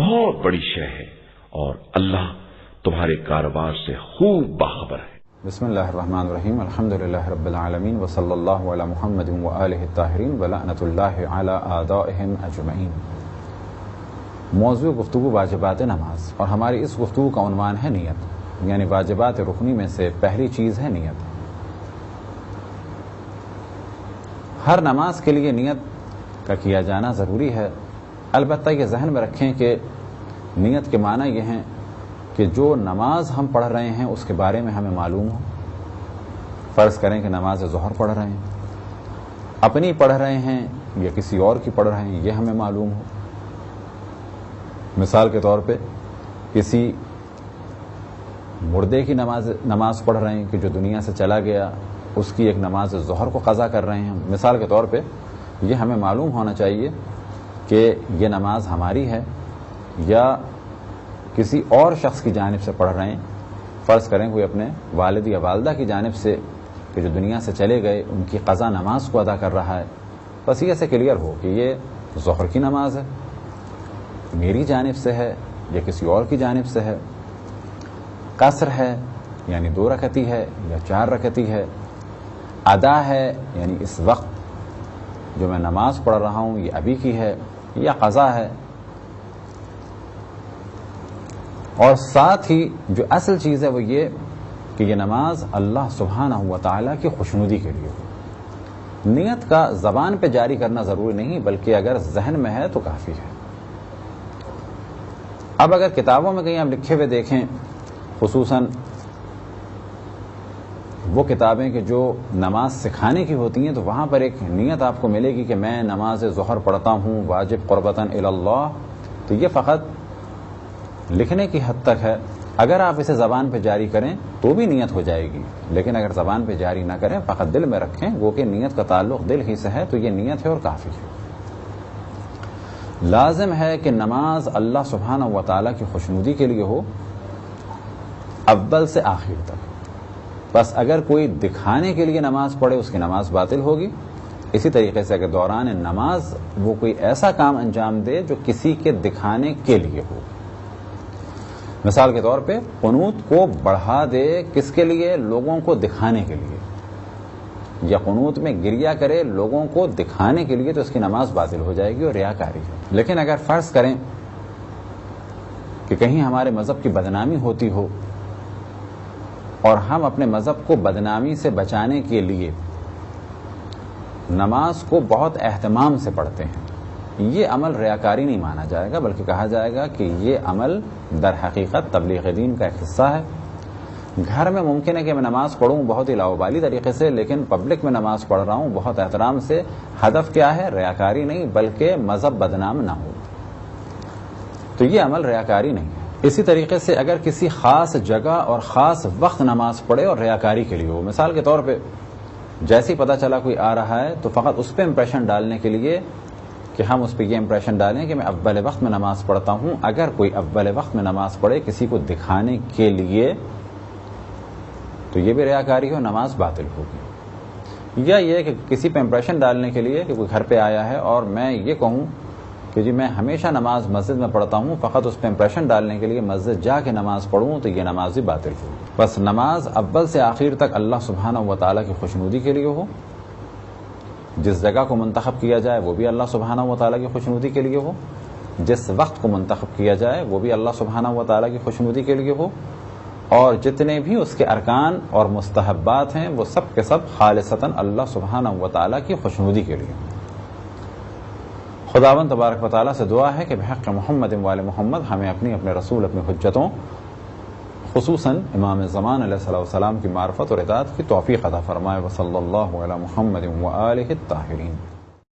بہت بڑی شے ہے اور اللہ تمہارے کاروبار سے خوب باخبر ہے۔ بسم اللہ الرحمن الرحیم، الحمدللہ رب العالمین، وصلی اللہ علی محمد وآلہ الطاہرین ولعنۃ اللہ علی اعدائہم اجمعین۔ موضوع گفتگو واجبات نماز، اور ہماری اس گفتگو کا عنوان ہے نیت، یعنی واجبات رکنی میں سے پہلی چیز ہے نیت۔ ہر نماز کے لیے نیت کا کیا جانا ضروری ہے، البتہ یہ ذہن میں رکھیں کہ نیت کے معنی یہ ہیں کہ جو نماز ہم پڑھ رہے ہیں اس کے بارے میں ہمیں معلوم ہو۔ فرض کریں کہ نماز ظہر پڑھ رہے ہیں، اپنی پڑھ رہے ہیں یا کسی اور کی پڑھ رہے ہیں، یہ ہمیں معلوم ہو۔ مثال کے طور پہ کسی مردے کی نماز پڑھ رہے ہیں کہ جو دنیا سے چلا گیا، اس کی ایک نماز ظہر کو قضا کر رہے ہیں۔ مثال کے طور پہ یہ ہمیں معلوم ہونا چاہیے کہ یہ نماز ہماری ہے یا کسی اور شخص کی جانب سے پڑھ رہے ہیں۔ فرض کریں کوئی اپنے والد یا والدہ کی جانب سے کہ جو دنیا سے چلے گئے، ان کی قضا نماز کو ادا کر رہا ہے، بس یہ سے کلیئر ہو کہ یہ ظہر کی نماز ہے، میری جانب سے ہے یا کسی اور کی جانب سے ہے، قصر ہے یعنی 2 رکعتی ہے یا 4 رکعتی ہے، ادا ہے یعنی اس وقت جو میں نماز پڑھ رہا ہوں یہ ابھی کی ہے، یا قضا ہے۔ اور ساتھ ہی جو اصل چیز ہے وہ یہ کہ یہ نماز اللہ سبحانہ و تعالیٰ کی خوشنودی کے لیے ہو۔ نیت کا زبان پہ جاری کرنا ضروری نہیں، بلکہ اگر ذہن میں ہے تو کافی ہے۔ اب اگر کتابوں میں کہیں آپ لکھے ہوئے دیکھیں، خصوصاً وہ کتابیں کہ جو نماز سکھانے کی ہوتی ہیں، تو وہاں پر ایک نیت آپ کو ملے گی کہ میں نماز ظہر پڑھتا ہوں واجب قربتاً الی اللہ، تو یہ فقط لکھنے کی حد تک ہے۔ اگر آپ اسے زبان پہ جاری کریں تو بھی نیت ہو جائے گی، لیکن اگر زبان پہ جاری نہ کریں، فقط دل میں رکھیں، وہ کہ نیت کا تعلق دل ہی سے ہے، تو یہ نیت ہے اور کافی ہے۔ لازم ہے کہ نماز اللہ سبحانہ و تعالیٰ کی خوشنودی کے لیے ہو، اول سے آخر تک۔ بس اگر کوئی دکھانے کے لیے نماز پڑھے اس کی نماز باطل ہوگی۔ اسی طریقے سے اگر دوران نماز وہ کوئی ایسا کام انجام دے جو کسی کے دکھانے کے لیے ہو، مثال کے طور پہ قنوت کو بڑھا دے، کس کے لیے؟ لوگوں کو دکھانے کے لیے، یا قنوت میں گریہ کرے لوگوں کو دکھانے کے لیے، تو اس کی نماز باطل ہو جائے گی اور ریاکاری ہے۔ لیکن اگر فرض کریں کہ کہیں ہمارے مذہب کی بدنامی ہوتی ہو اور ہم اپنے مذہب کو بدنامی سے بچانے کے لیے نماز کو بہت اہتمام سے پڑھتے ہیں، یہ عمل ریاکاری نہیں مانا جائے گا، بلکہ کہا جائے گا کہ یہ عمل در حقیقت تبلیغ دین کا ایک حصہ ہے۔ گھر میں ممکن ہے کہ میں نماز پڑھوں بہت ہی لاؤبالی طریقے سے، لیکن پبلک میں نماز پڑھ رہا ہوں بہت احترام سے۔ ہدف کیا ہے؟ ریاکاری نہیں، بلکہ مذہب بدنام نہ ہو، تو یہ عمل ریاکاری نہیں ہے۔ اسی طریقے سے اگر کسی خاص جگہ اور خاص وقت نماز پڑھے اور ریاکاری کے لیے ہو، مثال کے طور پہ جیسے ہی پتہ چلا کوئی آ رہا ہے تو فقط اس پہ امپریشن ڈالنے کے لیے کہ ہم اس پہ یہ امپریشن ڈالیں کہ میں اول وقت میں نماز پڑھتا ہوں، اگر کوئی اول وقت میں نماز پڑھے کسی کو دکھانے کے لیے تو یہ بھی ریاکاری ہو، نماز باطل ہوگی۔ یا یہ کہ کسی پہ امپریشن ڈالنے کے لیے کہ کوئی گھر پہ آیا ہے اور میں یہ کہوں کہ جی میں ہمیشہ نماز مسجد میں پڑھتا ہوں، فقط اس پہ امپریشن ڈالنے کے لیے مسجد جا کے نماز پڑھوں، تو یہ نماز بھی باطل ہوگی۔ بس نماز اول سے آخر تک اللہ سبحانہ و تعالیٰ کی خوشنودی کے لیے ہو، جس جگہ کو منتخب کیا جائے وہ بھی اللہ سبحانہ و تعالیٰ کی خوشنودی کے لیے ہو، جس وقت کو منتخب کیا جائے وہ بھی اللہ سبحانہ و تعالیٰ کی خوشنودی کے لیے ہو، اور جتنے بھی اس کے ارکان اور مستحبات ہیں وہ سب کے سب خالصتاً اللہ سبحانہ و تعالیٰ کی خوشنودی کے لیے۔ خداوند تبارک و تعالیٰ سے دعا ہے کہ بحق محمد وآل محمد ہمیں اپنے رسول، اپنی حجتوں، خصوصاً امام زمان علیہ السلام کی معرفت اور اطاعت کی توفیق عطا فرمائے۔ وصلی اللہ علی محمد وآلہ الطاہرین۔